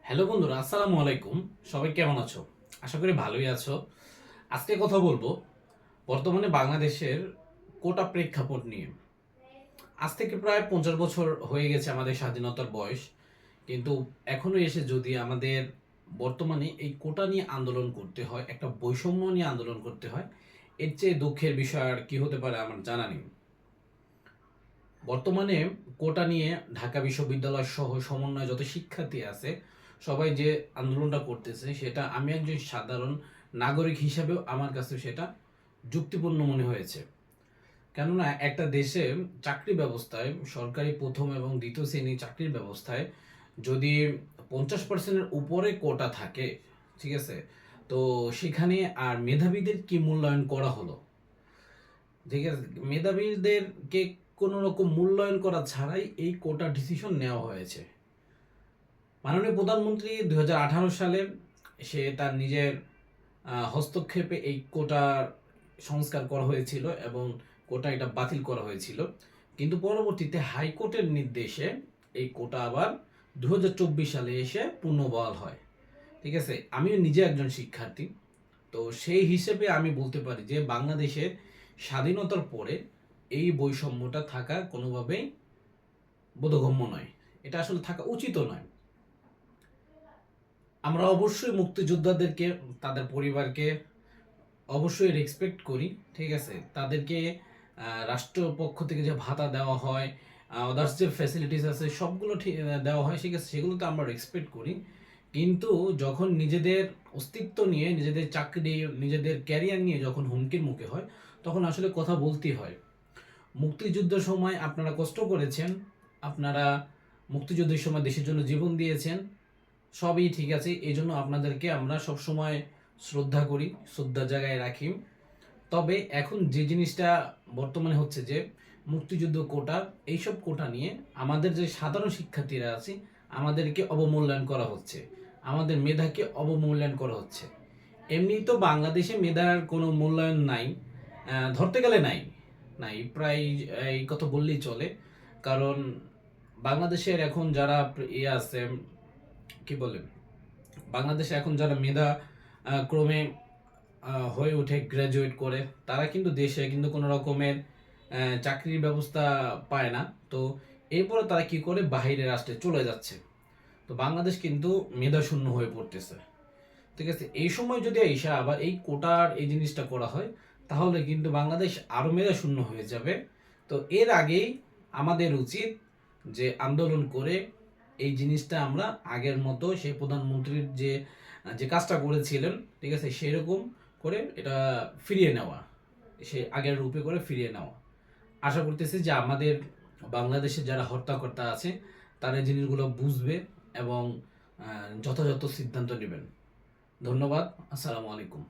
Hello বন্ধুরা, আসসালামু আলাইকুম। সবাই কেমন আছো? আশা করি ভালোই আছো। আজকে কথা বলবো বর্তমানে বাংলাদেশের কোটা প্রেক্ষাপট নিয়ে। আজ থেকে প্রায় 50 বছর হয়ে গেছে আমাদের স্বাধীনতার বয়স, কিন্তু এখনো এসে যদি আমাদের বর্তমানে এই কোটা নিয়ে আন্দোলন করতে হয়, একটা বৈষম্য নিয়ে আন্দোলন করতে হয়, এর চেয়ে দুঃখের বিষয় আর কি হতে পারে আমার জানা নেই। বর্তমানে কোটা নিয়ে ঢাকা বিশ্ববিদ্যালয় সহ সমন্বয় যত শিক্ষার্থী আছে সবাই যে আন্দোলনটা করতেছে, সেটা আমি একজন সাধারণ নাগরিক হিসাবেও আমার কাছে সেটা যুক্তিপূর্ণ মনে হয়েছে। কেননা একটা দেশে চাকরি ব্যবস্থায়, সরকারি প্রথম এবং দ্বিতীয় শ্রেণী চাকরির ব্যবস্থায় যদি 50%-এর উপরে কোটা থাকে, ঠিক আছে, তো সেখানে আর মেধাবীদের কি মূল্যায়ন করা হলো? ঠিক আছে, মেধাবীদেরকে কোনো রকম মূল্যায়ন করা ছাড়াই এই কোটা ডিসিশন নেওয়া হয়েছে। মাননীয় প্রধানমন্ত্রী 2018 সালে সে তার নিজের হস্তক্ষেপে এই কোটার সংস্কার করা হয়েছিল এবং কোটা এটা বাতিল করা হয়েছিল। কিন্তু পরবর্তীতে হাইকোর্টের নির্দেশে এই কোটা আবার 2024 সালে এসে পুনর্বহাল হয়। ঠিক আছে, আমিও নিজে একজন শিক্ষার্থী, তো সেই হিসেবে আমি বলতে পারি যে বাংলাদেশের স্বাধীনতার পরে এই বৈষম্যটা থাকা কোনোভাবেই বোধগম্য নয়। এটা আসলে থাকা উচিতও নয়। আমরা অবশ্যই মুক্তিযোদ্ধাদেরকে, তাদের পরিবারকে অবশ্যই রেসপেক্ট করি। ঠিক আছে, তাদেরকে রাষ্ট্র পক্ষ থেকে যে ভাতা দেওয়া হয়, আদার্স যে ফ্যাসিলিটিস আছে সবগুলো ঠিক দেওয়া হয়, ঠিক আছে, সেগুলো তো আমরা রেসপেক্ট করি। কিন্তু যখন নিজেদের অস্তিত্ব নিয়ে, নিজেদের চাকরি, নিজেদের ক্যারিয়ার নিয়ে যখন হুমকির মুখে হয়, তখন আসলে কথা বলতেই হয়। মুক্তিযুদ্ধের সময় আপনারা কষ্ট করেছেন, আপনারা মুক্তিযুদ্ধের সময় দেশের জন্য জীবন দিয়েছেন, সবই ঠিক আছে, এই জন্য আপনাদেরকে আমরা সবসময় শ্রদ্ধা করি, শ্রদ্ধার জায়গায় রাখি। তবে এখন যে জিনিসটা বর্তমানে হচ্ছে যে মুক্তিযুদ্ধ কোটা, এইসব কোটা নিয়ে আমাদের যে সাধারণ শিক্ষার্থীরা আছে আমাদেরকে অবমূল্যায়ন করা হচ্ছে, আমাদের মেধাকে অবমূল্যায়ন করা হচ্ছে। এমনি তো বাংলাদেশে মেধার কোনো মূল্যায়ন নাই, ধরতে গেলে নাই, নাই প্রায়, এই কথা বললেই চলে। কারণ বাংলাদেশের এখন যারা ইয়ে আছে, কি বলে, বাংলাদেশে এখন যারা মেধা ক্রমে হয়ে ওঠে, গ্র্যাজুয়েট করে, তারা কিন্তু দেশে কিন্তু কোনো রকমের চাকরির ব্যবস্থা পায় না। তো এরপরে তারা কি করে, বাহিরের রাষ্ট্রে চলে যাচ্ছে। তো বাংলাদেশ কিন্তু মেধাশূন্য হয়ে পড়তেছে। ঠিক আছে, এই সময় যদি এসে আবার এই কোটার এই জিনিসটা করা হয়, তাহলে কিন্তু বাংলাদেশ আরো মেধাশূন্য হয়ে যাবে। তো এর আগেই আমাদের উচিত যে আন্দোলন করে এই জিনিসটা আমরা আগের মতো সেই প্রধানমন্ত্রীর যে যে কাজটা করেছিলেন, ঠিক আছে, সেরকম করে এটা ফিরিয়ে নেওয়া, সে আগের রূপে করে ফিরিয়ে নেওয়া। আশা করতেছি যে আমাদের বাংলাদেশে যারা হত্যাকর্তা আছে তারা এই জিনিসগুলো বুঝবে এবং যথাযথ সিদ্ধান্ত নেবেন। ধন্যবাদ। আসসালামু আলাইকুম।